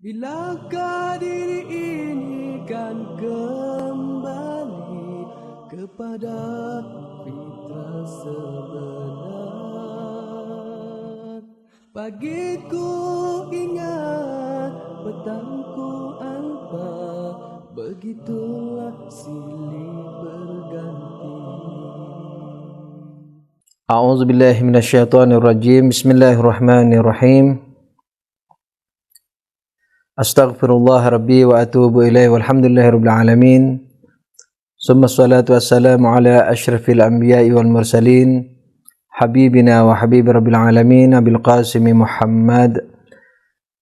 Bilakah diri ini kan kembali kepada fitrah sebenar. Pagiku ingat, petangku alpa, begitulah silih berganti. A'udzubillahi minasyaitonirrajim. Bismillahirrahmanirrahim. Astaghfirullah rabbi wa atubu ilaihi walhamdulillahi rabbil alamin. Summa salatu wassalamu ala asyrafil anbiya'i wal mursalin, habibina wa habibi rabbil alamin, Abil Qasimi Muhammad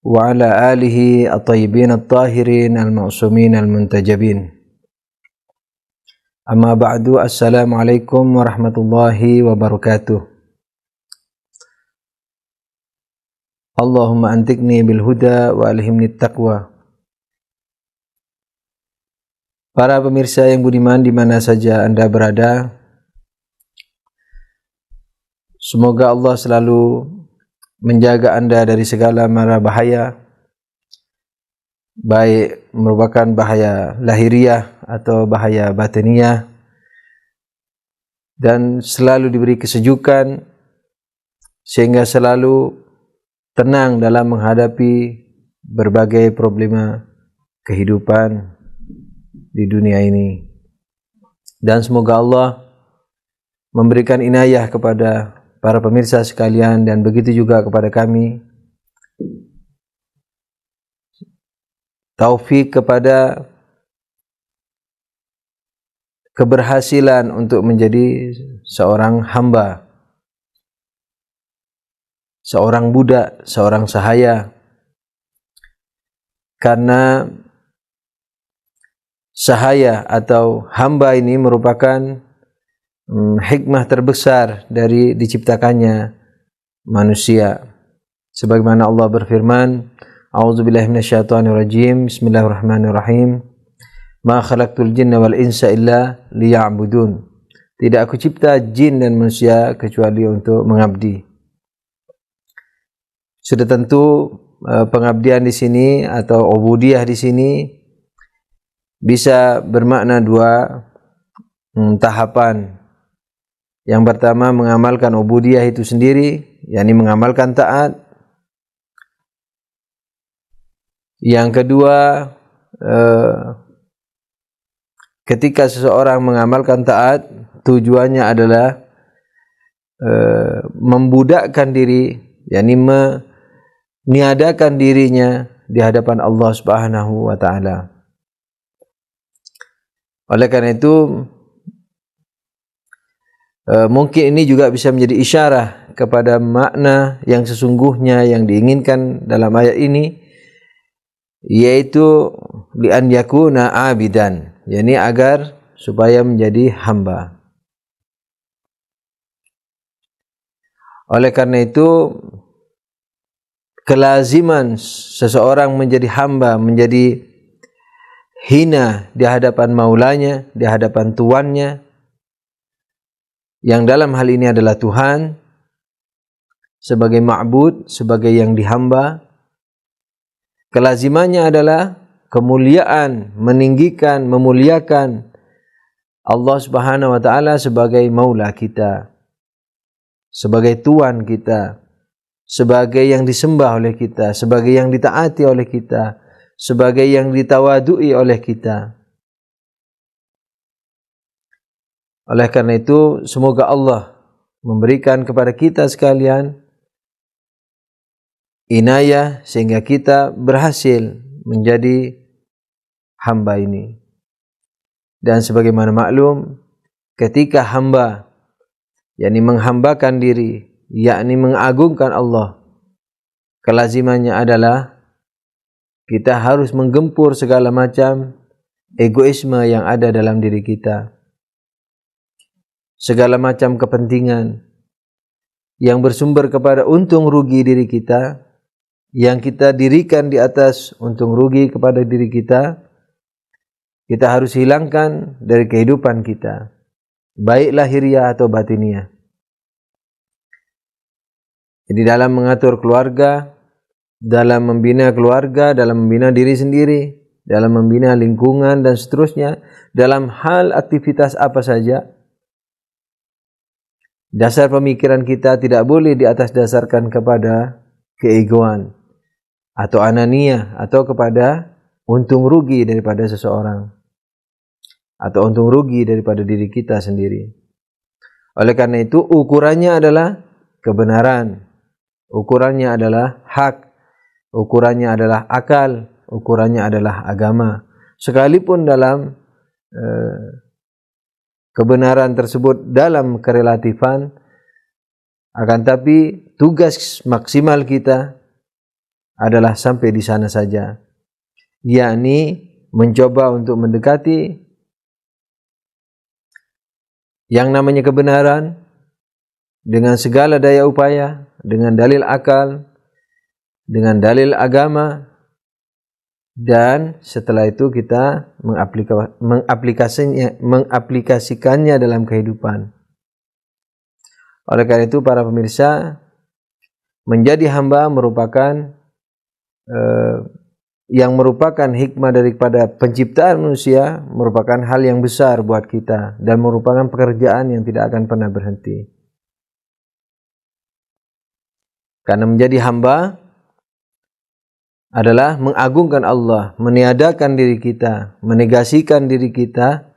wa ala alihi at-tayyibin at-tahirin al-ma'sumin al-muntajabin. Amma ba'du, assalamualaikum warahmatullahi wabarakatuh. Allahumma antikni bil huda wa alhimni taqwa. Para pemirsa yang budiman di mana saja Anda berada, semoga Allah selalu menjaga Anda dari segala mara bahaya, baik merupakan bahaya lahiriah atau bahaya batiniah, dan selalu diberi kesejukan sehingga selalu tenang dalam menghadapi berbagai problema kehidupan di dunia ini. Dan semoga Allah memberikan inayah kepada para pemirsa sekalian dan begitu juga kepada kami, taufik kepada keberhasilan untuk menjadi seorang hamba, seorang budak, seorang sahaya. Karena sahaya atau hamba ini merupakan hikmah terbesar dari diciptakannya manusia. Sebagaimana Allah berfirman, A'udzubillahi minasyaitonirrajim, Bismillahirrahmanirrahim. Ma khalaqtul jinna wal insa illa liya'budun. Tidak aku cipta jin dan manusia kecuali untuk mengabdi. Sudah tentu pengabdian di sini atau ubudiyah di sini bisa bermakna dua tahapan. Yang pertama, mengamalkan ubudiyah itu sendiri, yakni mengamalkan taat. Yang kedua, ketika seseorang mengamalkan taat, tujuannya adalah membudakkan diri, yakni meniadakan dirinya di hadapan Allah Subhanahu wa taala. Oleh karena itu, mungkin ini juga bisa menjadi isyarah kepada makna yang sesungguhnya yang diinginkan dalam ayat ini, yaitu li'an yakuna abidan, yakni agar supaya menjadi hamba. Oleh karena itu, kelaziman seseorang menjadi hamba, menjadi hina di hadapan maulanya, di hadapan tuannya, yang dalam hal ini adalah Tuhan, sebagai ma'bud, sebagai yang dihamba. Kelazimannya adalah kemuliaan, meninggikan, memuliakan Allah Subhanahu wa taala sebagai maula kita, sebagai tuan kita, sebagai yang disembah oleh kita, sebagai yang ditaati oleh kita, sebagai yang ditawadui oleh kita. Oleh karena itu, semoga Allah memberikan kepada kita sekalian inayah sehingga kita berhasil menjadi hamba ini. Dan sebagaimana maklum, ketika hamba, yakni menghambakan diri, yakni mengagungkan Allah, kelazimannya adalah kita harus menggempur segala macam egoisme yang ada dalam diri kita, segala macam kepentingan yang bersumber kepada untung rugi diri kita, yang kita dirikan di atas untung rugi kepada diri kita, kita harus hilangkan dari kehidupan kita, baik lahiriah atau batiniah. Jadi dalam mengatur keluarga, dalam membina keluarga, dalam membina diri sendiri, dalam membina lingkungan dan seterusnya, dalam hal aktivitas apa saja. Dasar pemikiran kita tidak boleh di atas dasarkan kepada keegoan atau anania atau kepada untung rugi daripada seseorang atau untung rugi daripada diri kita sendiri. Oleh karena itu ukurannya adalah kebenaran, ukurannya adalah hak, ukurannya adalah akal, ukurannya adalah agama. Sekalipun dalam kebenaran tersebut dalam kerelatifan, akan tapi tugas maksimal kita adalah sampai di sana saja, yakni mencoba untuk mendekati yang namanya kebenaran dengan segala daya upaya, dengan dalil akal, dengan dalil agama, dan setelah itu kita mengaplikasikannya dalam kehidupan. Oleh karena itu para pemirsa, menjadi hamba merupakan yang merupakan hikmah daripada penciptaan manusia, merupakan hal yang besar buat kita dan merupakan pekerjaan yang tidak akan pernah berhenti. Karena menjadi hamba adalah mengagungkan Allah, meniadakan diri kita, menegasikan diri kita.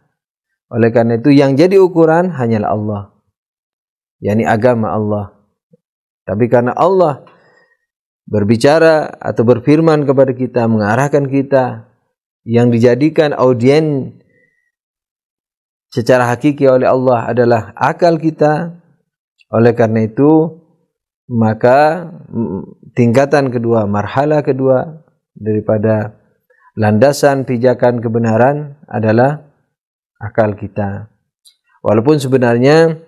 Oleh karena itu yang jadi ukuran hanyalah Allah, yakni agama Allah. Tapi karena Allah berbicara atau berfirman kepada kita, mengarahkan kita, yang dijadikan audien secara hakiki oleh Allah adalah akal kita. Oleh karena itu maka tingkatan kedua, marhalah kedua daripada landasan pijakan kebenaran adalah akal kita. Walaupun sebenarnya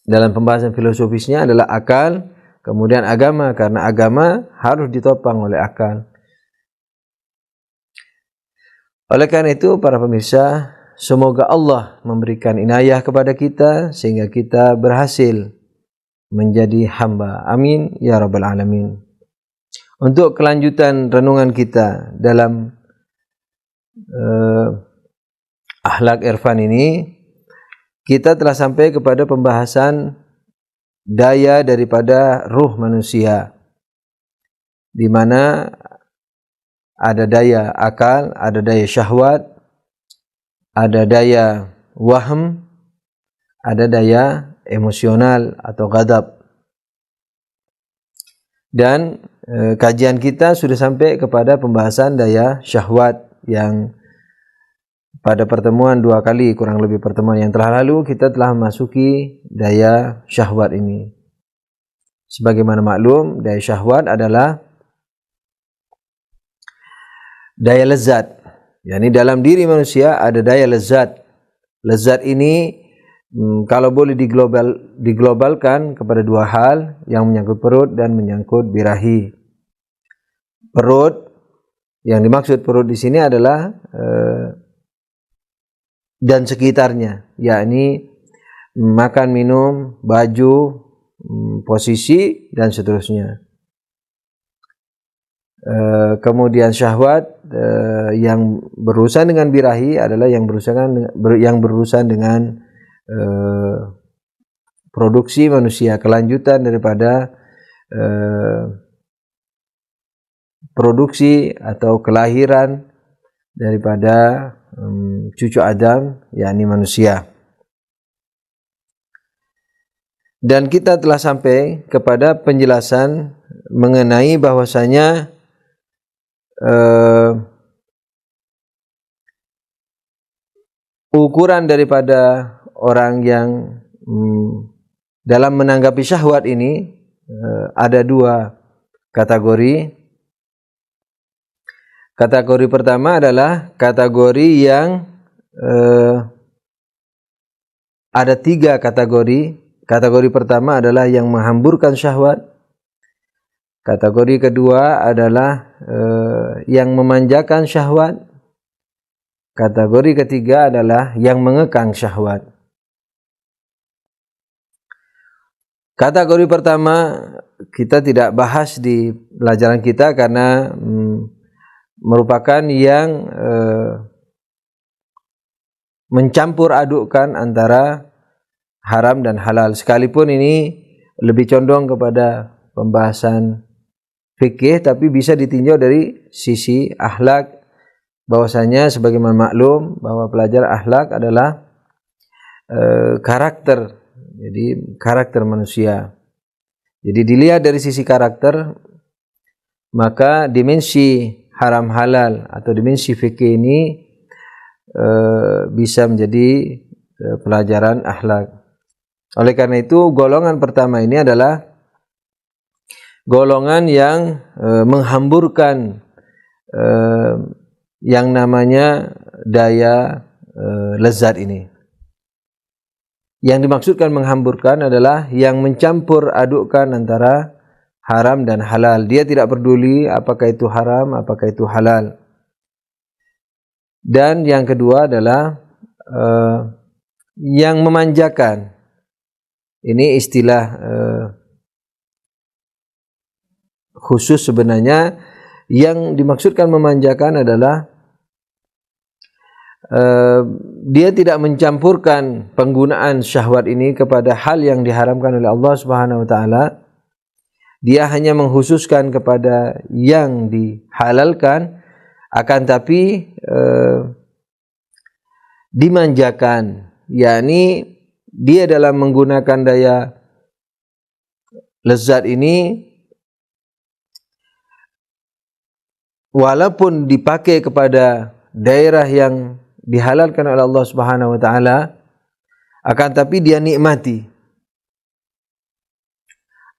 dalam pembahasan filosofisnya adalah akal, kemudian agama, karena agama harus ditopang oleh akal. Oleh karena itu para pemirsa, semoga Allah memberikan inayah kepada kita sehingga kita berhasil menjadi hamba. Amin ya rabbal alamin. Untuk kelanjutan renungan kita dalam akhlak irfan ini, kita telah sampai kepada pembahasan daya daripada ruh manusia, di mana ada daya akal, ada daya syahwat, ada daya waham, ada daya emosional atau ghadab. Dan kajian kita sudah sampai kepada pembahasan daya syahwat yang pada pertemuan 2 kali, kurang lebih pertemuan yang telah lalu kita telah memasuki daya syahwat ini. Sebagaimana maklum, daya syahwat adalah daya lezat. Yani dalam diri manusia ada daya lezat. Lezat ini kalau boleh diglobalkan kepada 2 hal, yang menyangkut perut dan menyangkut birahi. Perut, yang dimaksud perut di sini adalah dan sekitarnya, yakni makan, minum, baju, posisi dan seterusnya. Kemudian syahwat yang berurusan dengan birahi adalah yang berurusan dengan produksi manusia, kelanjutan daripada produksi atau kelahiran daripada cucu Adam, yakni manusia. Dan kita telah sampai kepada penjelasan mengenai bahwasanya ukuran daripada orang yang dalam menanggapi syahwat ini ada 2 kategori. Kategori pertama adalah kategori yang ada 3 kategori. Kategori pertama adalah yang menghamburkan syahwat. Kategori kedua adalah yang memanjakan syahwat. Kategori ketiga adalah yang mengekang syahwat. Kategori pertama, kita tidak bahas di pelajaran kita karena merupakan yang mencampur adukkan antara haram dan halal. Sekalipun ini lebih condong kepada pembahasan fikih, tapi bisa ditinjau dari sisi akhlak, bahwasanya sebagaimana maklum bahwa pelajaran akhlak adalah karakter, jadi karakter manusia. Jadi dilihat dari sisi karakter, maka dimensi haram halal atau dimensi fikih ini bisa menjadi pelajaran akhlak. Oleh karena itu, golongan pertama ini adalah golongan yang menghamburkan yang namanya daya lezat ini. Yang dimaksudkan menghamburkan adalah yang mencampur adukkan antara haram dan halal. Dia tidak peduli apakah itu haram, apakah itu halal. Dan yang kedua adalah yang memanjakan. Ini istilah khusus sebenarnya. Yang dimaksudkan memanjakan adalah dia tidak mencampurkan penggunaan syahwat ini kepada hal yang diharamkan oleh Allah Subhanahu wa taala. Dia hanya mengkhususkan kepada yang dihalalkan, akan tapi dimanjakan, yakni dia dalam menggunakan daya lezat ini walaupun dipakai kepada daerah yang dihalalkan oleh Allah Subhanahu wa taala, akan tapi dia nikmati.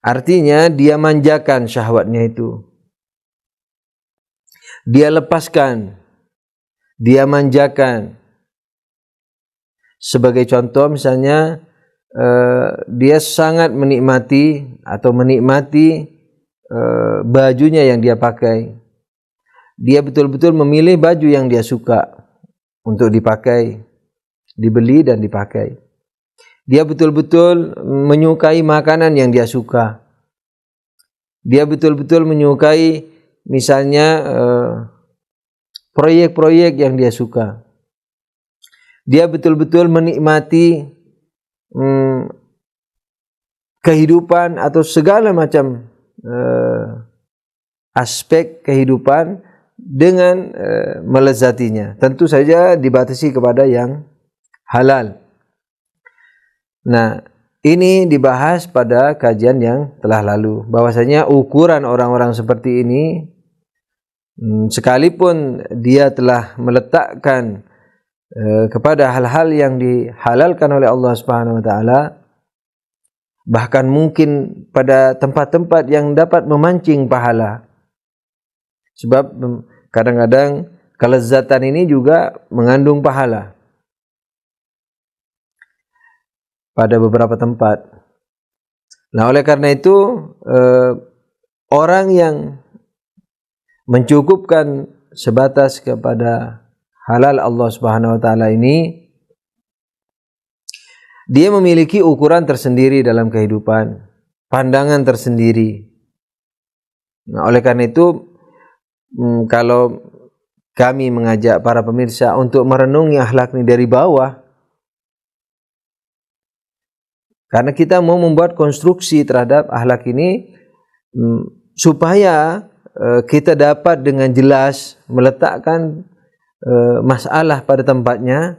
Artinya dia manjakan syahwatnya itu. Dia lepaskan, dia manjakan. Sebagai contoh misalnya dia sangat menikmati atau menikmati bajunya yang dia pakai. Dia betul-betul memilih baju yang dia suka untuk dipakai, dibeli dan dipakai. Dia betul-betul menyukai makanan yang dia suka. Dia betul-betul menyukai misalnya proyek-proyek yang dia suka. Dia betul-betul menikmati kehidupan atau segala macam aspek kehidupan dengan melezatinya. Tentu saja dibatasi kepada yang halal. Nah, ini dibahas pada kajian yang telah lalu, bahwasanya ukuran orang-orang seperti ini, sekalipun dia telah meletakkan kepada hal-hal yang dihalalkan oleh Allah Subhanahu wa taala, bahkan mungkin pada tempat-tempat yang dapat memancing pahala. Sebab kadang-kadang kelezatan ini juga mengandung pahala pada beberapa tempat. Nah, oleh karena itu orang yang mencukupkan sebatas kepada halal Allah Subhanahu wa taala ini, dia memiliki ukuran tersendiri dalam kehidupan, pandangan tersendiri. Nah, oleh karena itu kalau kami mengajak para pemirsa untuk merenungi akhlak ini dari bawah, karena kita mau membuat konstruksi terhadap akhlak ini supaya kita dapat dengan jelas meletakkan masalah pada tempatnya,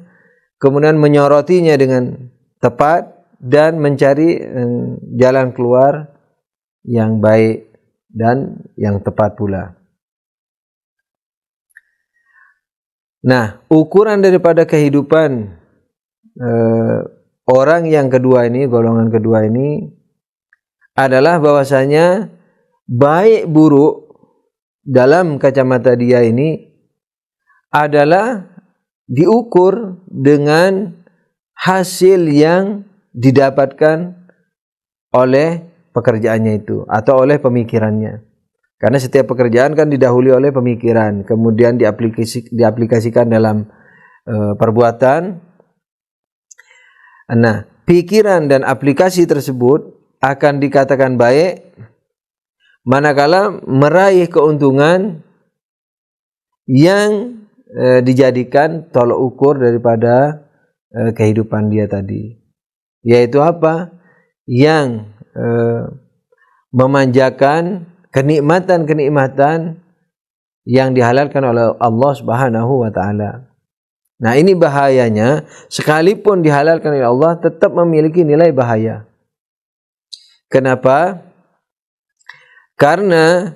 kemudian menyorotinya dengan tepat dan mencari jalan keluar yang baik dan yang tepat pula. Nah, ukuran daripada kehidupan orang yang kedua ini, golongan kedua ini, adalah bahwasanya baik buruk dalam kacamata dia ini adalah diukur dengan hasil yang didapatkan oleh pekerjaannya itu atau oleh pemikirannya. Karena setiap pekerjaan kan didahului oleh pemikiran, kemudian diaplikasikan dalam perbuatan. Nah, pikiran dan aplikasi tersebut akan dikatakan baik manakala meraih keuntungan yang dijadikan tolok ukur daripada kehidupan dia tadi, yaitu apa? Yang memanjakan kenikmatan-kenikmatan yang dihalalkan oleh Allah Subhanahu wa taala. Nah, ini bahayanya, sekalipun dihalalkan oleh Allah tetap memiliki nilai bahaya. Kenapa? Karena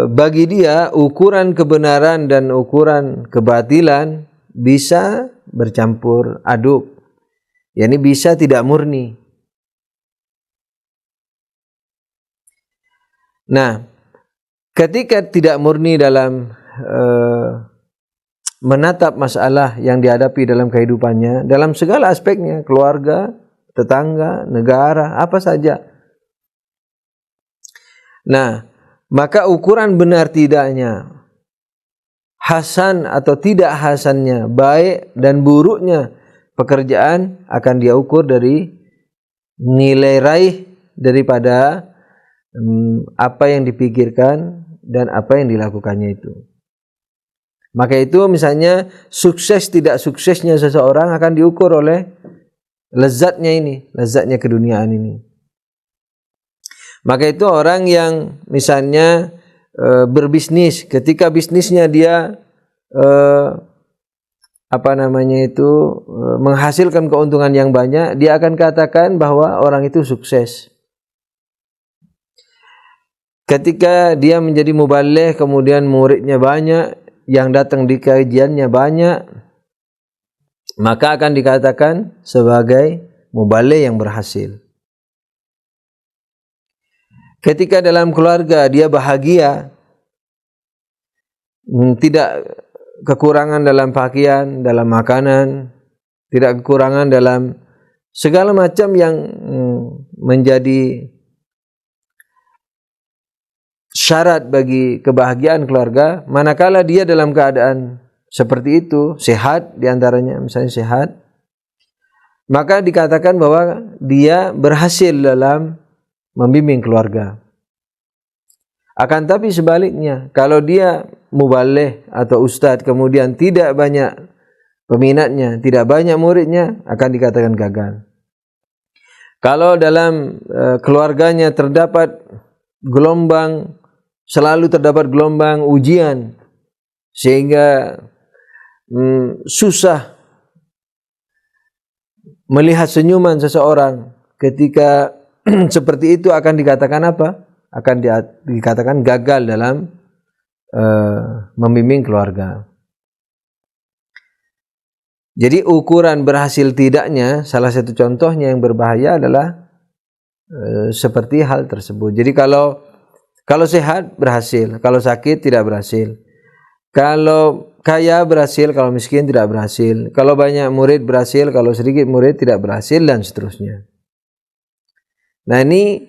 bagi dia ukuran kebenaran dan ukuran kebatilan bisa bercampur aduk, yakni bisa tidak murni. Nah, ketika tidak murni dalam menatap masalah yang dihadapi dalam kehidupannya, dalam segala aspeknya, keluarga, tetangga, negara, apa saja. Nah, maka ukuran benar tidaknya, hasan atau tidak hasannya, baik dan buruknya pekerjaan akan dia ukur dari nilai raih daripada apa yang dipikirkan dan apa yang dilakukannya itu. Maka itu misalnya sukses tidak suksesnya seseorang akan diukur oleh lezatnya ini, lezatnya keduniaan ini. Maka itu orang yang misalnya berbisnis, ketika bisnisnya dia menghasilkan keuntungan yang banyak, dia akan katakan bahwa orang itu sukses. Ketika dia menjadi mubaligh, kemudian muridnya banyak, yang datang di kajiannya banyak, maka akan dikatakan sebagai mubaligh yang berhasil. Ketika dalam keluarga dia bahagia, tidak kekurangan dalam pakaian, dalam makanan, tidak kekurangan dalam segala macam yang menjadi syarat bagi kebahagiaan keluarga, manakala dia dalam keadaan seperti itu, sehat diantaranya, misalnya sehat, maka dikatakan bahwa dia berhasil dalam membimbing keluarga. Akan tapi sebaliknya, kalau dia mubaligh atau ustadz kemudian tidak banyak peminatnya, tidak banyak muridnya, akan dikatakan gagal. Kalau dalam keluarganya selalu terdapat gelombang ujian, sehingga susah melihat senyuman seseorang, ketika seperti itu akan dikatakan apa? Akan dikatakan gagal dalam membimbing keluarga. Jadi ukuran berhasil tidaknya, salah satu contohnya yang berbahaya adalah seperti hal tersebut. Jadi kalau sehat berhasil, kalau sakit tidak berhasil. Kalau kaya berhasil, kalau miskin tidak berhasil. Kalau banyak murid berhasil, kalau sedikit murid tidak berhasil, dan seterusnya. Nah, ini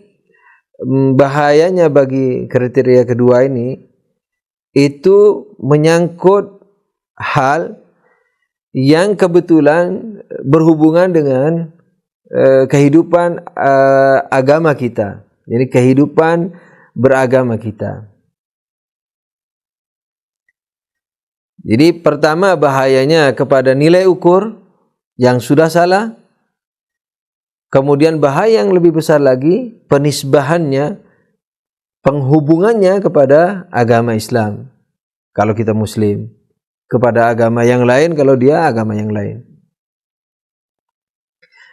bahayanya bagi kriteria kedua ini, itu menyangkut hal yang kebetulan berhubungan dengan kehidupan agama kita. Jadi kehidupan beragama kita. Jadi pertama bahayanya kepada nilai ukur yang sudah salah. Kemudian bahaya yang lebih besar lagi, penisbahannya, penghubungannya kepada agama Islam. Kalau kita Muslim, kepada agama yang lain kalau dia agama yang lain.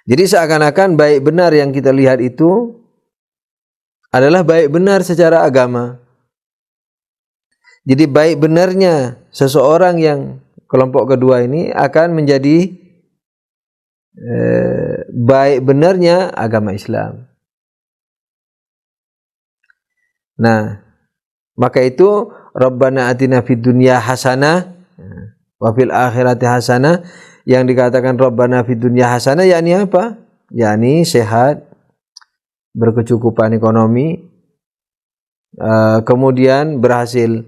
Jadi seakan-akan baik benar yang kita lihat itu adalah baik benar secara agama. Jadi baik benarnya seseorang yang kelompok kedua ini akan menjadi baik benarnya agama Islam. Nah, maka itu Rabbana atina fid dunya hasanah wa fil akhirati hasanah, yang dikatakan Rabbana fid dunya hasanah yakni apa? Yakni sehat, berkecukupan ekonomi, kemudian berhasil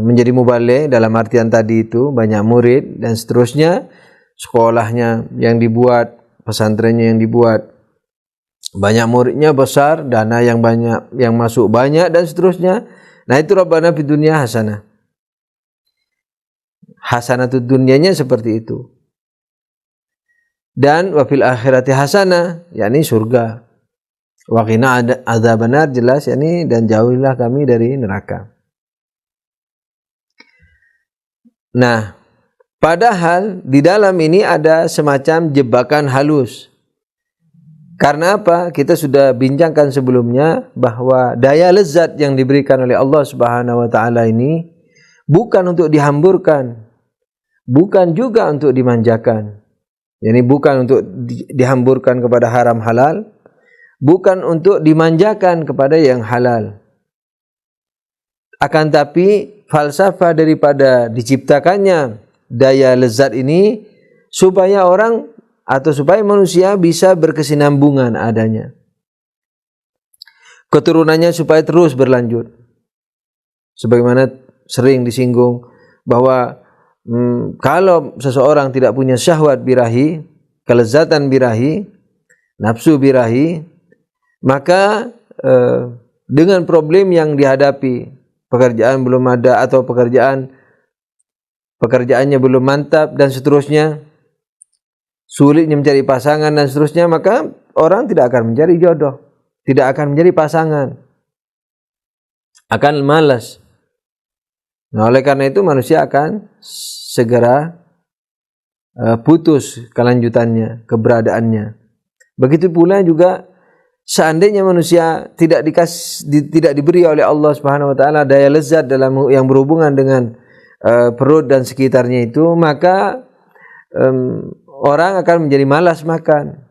menjadi mubaligh dalam artian tadi itu banyak murid dan seterusnya, sekolahnya yang dibuat, pesantrennya yang dibuat, banyak muridnya, besar, dana yang banyak, yang masuk banyak dan seterusnya. Nah, itu Rabbana fid dunya hasanah. Hasanatud dunyanya seperti itu. Dan wa fil akhirati hasanah, yakni surga. Wa qina adzabannar, jelas yakni dan jauhilah kami dari neraka. Nah, padahal di dalam ini ada semacam jebakan halus. Karena apa? Kita sudah bincangkan sebelumnya bahwa daya lezat yang diberikan oleh Allah Subhanahu wa taala ini bukan untuk dihamburkan, bukan juga untuk dimanjakan. Yani bukan untuk dihamburkan kepada haram halal, bukan untuk dimanjakan kepada yang halal. Akan tapi falsafah daripada diciptakannya daya lezat ini supaya orang atau supaya manusia bisa berkesinambungan adanya. Keturunannya supaya terus berlanjut. Sebagaimana sering disinggung bahwa kalau seseorang tidak punya syahwat birahi, kelezatan birahi, nafsu birahi, maka dengan problem yang dihadapi, pekerjaan belum ada atau pekerjaannya belum mantap dan seterusnya, sulitnya mencari pasangan dan seterusnya, maka orang tidak akan mencari jodoh, tidak akan mencari pasangan, akan malas. Nah, oleh karena itu manusia akan segera putus kelanjutannya, keberadaannya. Begitu pula juga seandainya manusia tidak diberi oleh Allah Subhanahu wa taala daya lezat dalam yang berhubungan dengan perut dan sekitarnya itu, maka orang akan menjadi malas makan.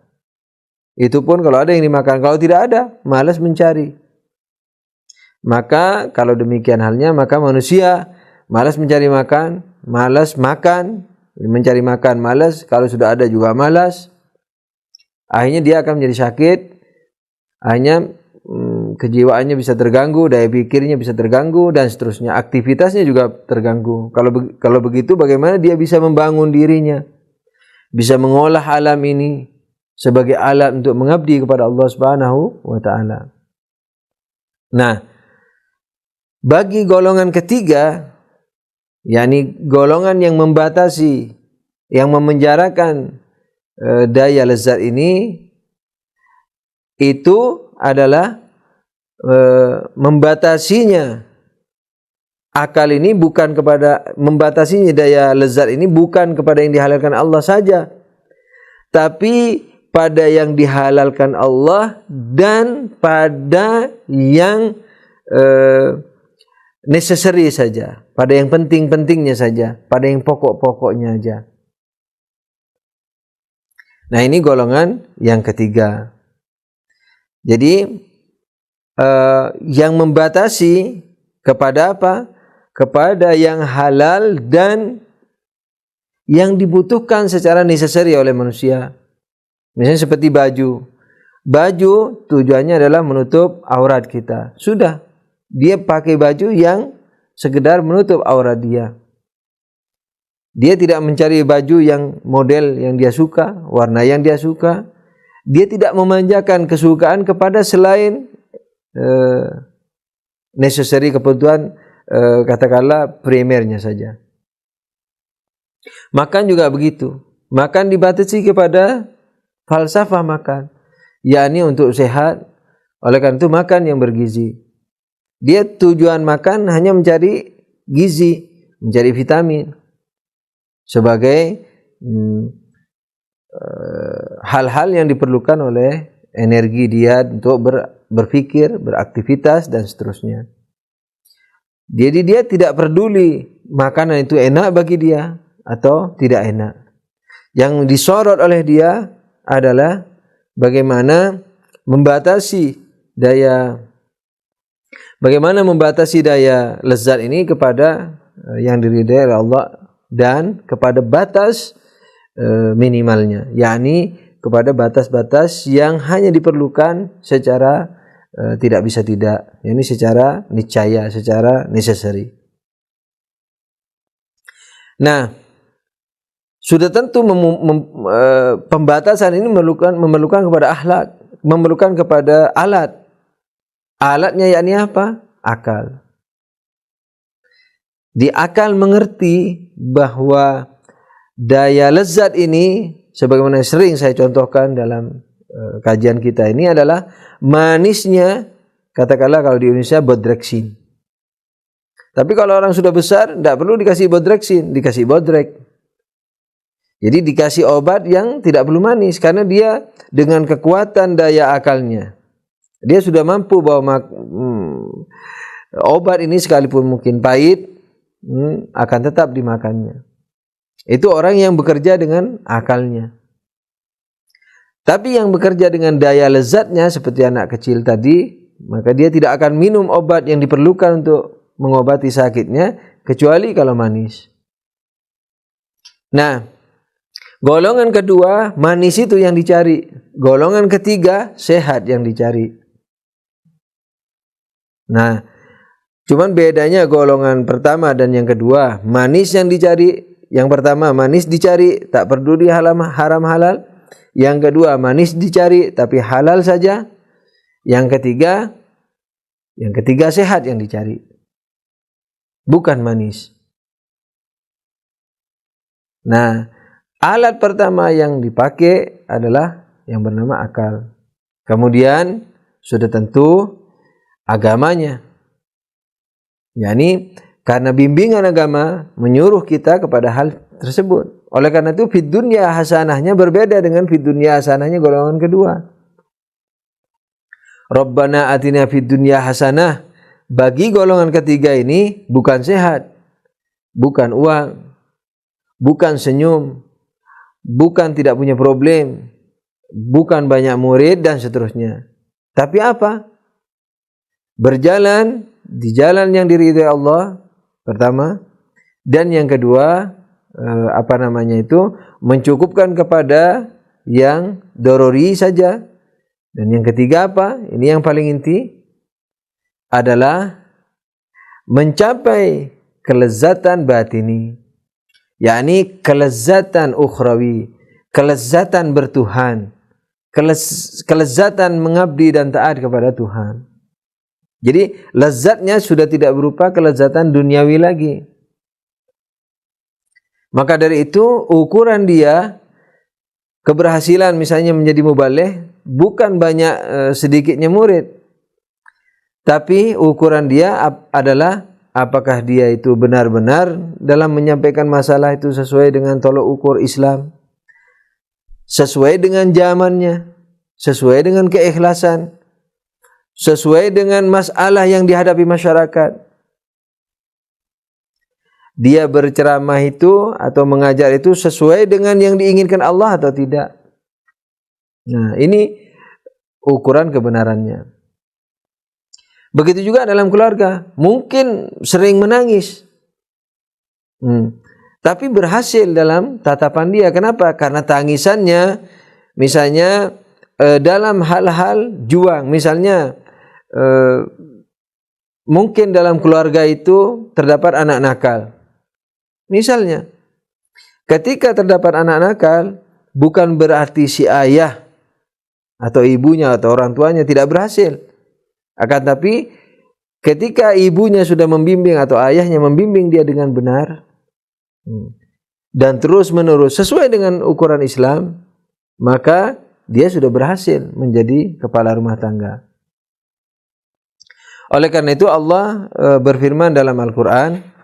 Itu pun kalau ada yang dimakan, kalau tidak ada, malas mencari. Maka kalau demikian halnya, maka manusia malas mencari makan, malas makan, mencari makan malas, kalau sudah ada juga malas. Akhirnya dia akan menjadi sakit, akhirnya kejiwaannya bisa terganggu, daya pikirnya bisa terganggu dan seterusnya, aktivitasnya juga terganggu. Kalau begitu bagaimana dia bisa membangun dirinya? Bisa mengolah alam ini sebagai alat untuk mengabdi kepada Allah Subhanahu wa taala. Nah, bagi golongan ketiga, yakni golongan yang membatasi, yang memenjarakan daya lezat ini, itu adalah membatasinya akal ini bukan kepada, membatasinya daya lezat ini bukan kepada yang dihalalkan Allah saja, tapi pada yang dihalalkan Allah dan pada yang necessary saja, pada yang penting-pentingnya saja, pada yang pokok-pokoknya saja. Nah, ini golongan yang ketiga. Jadi yang membatasi kepada apa? Kepada yang halal dan yang dibutuhkan secara necessary oleh manusia. Misalnya seperti baju. Baju tujuannya adalah menutup aurat kita. Sudah, dia pakai baju yang sekedar menutup aurat dia. Dia tidak mencari baju yang model yang dia suka, warna yang dia suka. Dia tidak memanjakan kesukaan kepada selain necessary, kebutuhan katakanlah primernya saja. Makan juga begitu. Makan dibatasi kepada falsafah makan, yakni untuk sehat. Oleh karena itu makan yang bergizi. Dia tujuan makan hanya mencari gizi, mencari vitamin sebagai hal-hal yang diperlukan oleh energi dia untuk berpikir, beraktivitas dan seterusnya. Jadi dia tidak peduli makanan itu enak bagi dia atau tidak enak. Yang disorot oleh dia adalah bagaimana membatasi daya lezat ini kepada yang diridai oleh Allah dan kepada batas minimalnya, yakni kepada batas-batas yang hanya diperlukan secara tidak bisa tidak, yakni secara niscaya, secara necessary. Nah, sudah tentu pembatasan ini memerlukan kepada akhlak, memerlukan kepada alat. Alatnya yakni apa? Akal. Di akal mengerti bahwa daya lezat ini, sebagaimana sering saya contohkan dalam kajian kita ini, adalah manisnya, katakanlah kalau di Indonesia bodreksin. Tapi kalau orang sudah besar, tidak perlu dikasih bodreksin, dikasih bodrek. Jadi dikasih obat yang tidak perlu manis, karena dia dengan kekuatan daya akalnya, dia sudah mampu bahwa obat ini sekalipun mungkin pahit, akan tetap dimakannya. Itu orang yang bekerja dengan akalnya. Tapi yang bekerja dengan daya lezatnya seperti anak kecil tadi, maka dia tidak akan minum obat yang diperlukan untuk mengobati sakitnya kecuali kalau manis. Nah, golongan kedua manis itu yang dicari. Golongan ketiga sehat yang dicari. Nah, cuman bedanya golongan pertama dan yang kedua, manis yang dicari. Yang pertama manis dicari, tak peduli haram halal. Yang kedua manis dicari tapi halal saja. Yang ketiga sehat yang dicari, bukan manis. Nah, alat pertama yang dipakai adalah yang bernama akal. Kemudian sudah tentu agamanya. yakni karena bimbingan agama menyuruh kita kepada hal tersebut. Oleh karena itu fid dunya hasanahnya berbeda dengan fid dunya hasanahnya golongan kedua. Rabbana atina fid dunya hasanah, bagi golongan ketiga ini bukan sehat, bukan uang, bukan senyum, bukan tidak punya problem, bukan banyak murid dan seterusnya. Tapi apa? Berjalan di jalan yang diridhai Allah pertama, dan yang kedua mencukupkan kepada yang dorori saja, dan yang ketiga apa? Ini yang paling inti adalah mencapai kelezatan batini, yakni kelezatan ukhrawi, kelezatan bertuhan, kelezatan mengabdi dan taat kepada Tuhan. Jadi lezatnya sudah tidak berupa kelezatan duniawi lagi. Maka dari itu ukuran dia keberhasilan misalnya menjadi mubaligh bukan banyak sedikitnya murid, tapi ukuran dia adalah apakah dia itu benar-benar dalam menyampaikan masalah itu sesuai dengan tolok ukur Islam, sesuai dengan zamannya, sesuai dengan keikhlasan, sesuai dengan masalah yang dihadapi masyarakat. Dia berceramah itu atau mengajar itu sesuai dengan yang diinginkan Allah atau tidak. Nah, ini ukuran kebenarannya. Begitu juga dalam keluarga, mungkin sering menangis, tapi berhasil dalam tatapan dia. Kenapa? Karena tangisannya misalnya dalam hal-hal juang, misalnya mungkin dalam keluarga itu terdapat anak nakal. Misalnya, ketika terdapat anak nakal, bukan berarti si ayah atau ibunya atau orang tuanya tidak berhasil. Akan tapi ketika ibunya sudah membimbing atau ayahnya membimbing dia dengan benar dan terus menerus sesuai dengan ukuran Islam, maka dia sudah berhasil menjadi kepala rumah tangga. Oleh karena itu Allah berfirman dalam Al-Quran,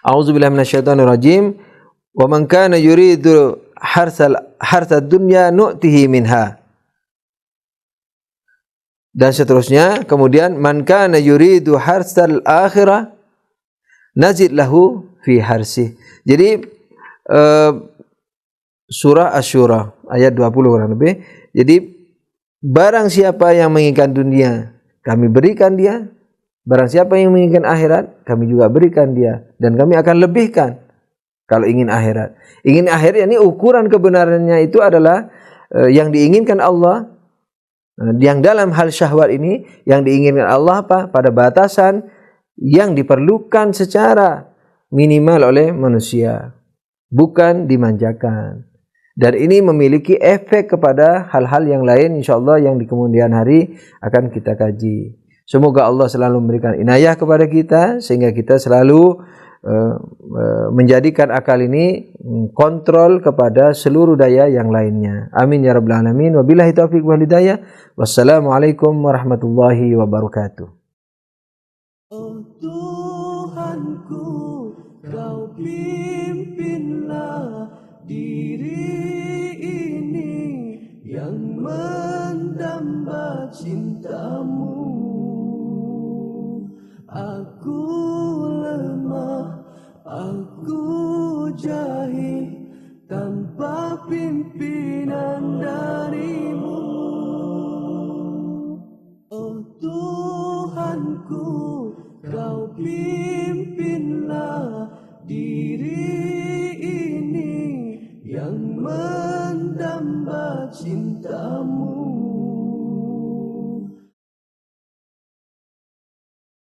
A'udzubillahi minasyaitonirrajim, wa man kana yuridu harsad dunya nu'tihi minha. Dan seterusnya, kemudian man kana yuridu harsal akhirah nazid lahu fi harsi. Jadi surah Asy-Syura ayat 20 kurang lebih. Jadi barang siapa yang menginginkan dunia, kami berikan dia. Barang siapa yang menginginkan akhirat, kami juga berikan dia. Dan kami akan lebihkan kalau ingin akhirat. Ingin akhirat, ini ukuran kebenarannya itu adalah yang diinginkan Allah. Yang dalam hal syahwat ini, yang diinginkan Allah apa? Pada batasan yang diperlukan secara minimal oleh manusia. Bukan dimanjakan. Dan ini memiliki efek kepada hal-hal yang lain insyaallah yang di kemudian hari akan kita kaji. Semoga Allah selalu memberikan inayah kepada kita sehingga kita selalu menjadikan akal ini kontrol kepada seluruh daya yang lainnya. Amin ya rabbal alamin. Wabillahi taufiq wal hidayah. Wassalamualaikum warahmatullahi wabarakatuh. Oh Tuhanku, Kau pimpinlah diri ini yang mendamba cintamu. Aku lemah, aku jahil, tanpa pimpinan darimu. Oh Tuhanku, Kau pimpinlah diri ini yang mendamba cintamu.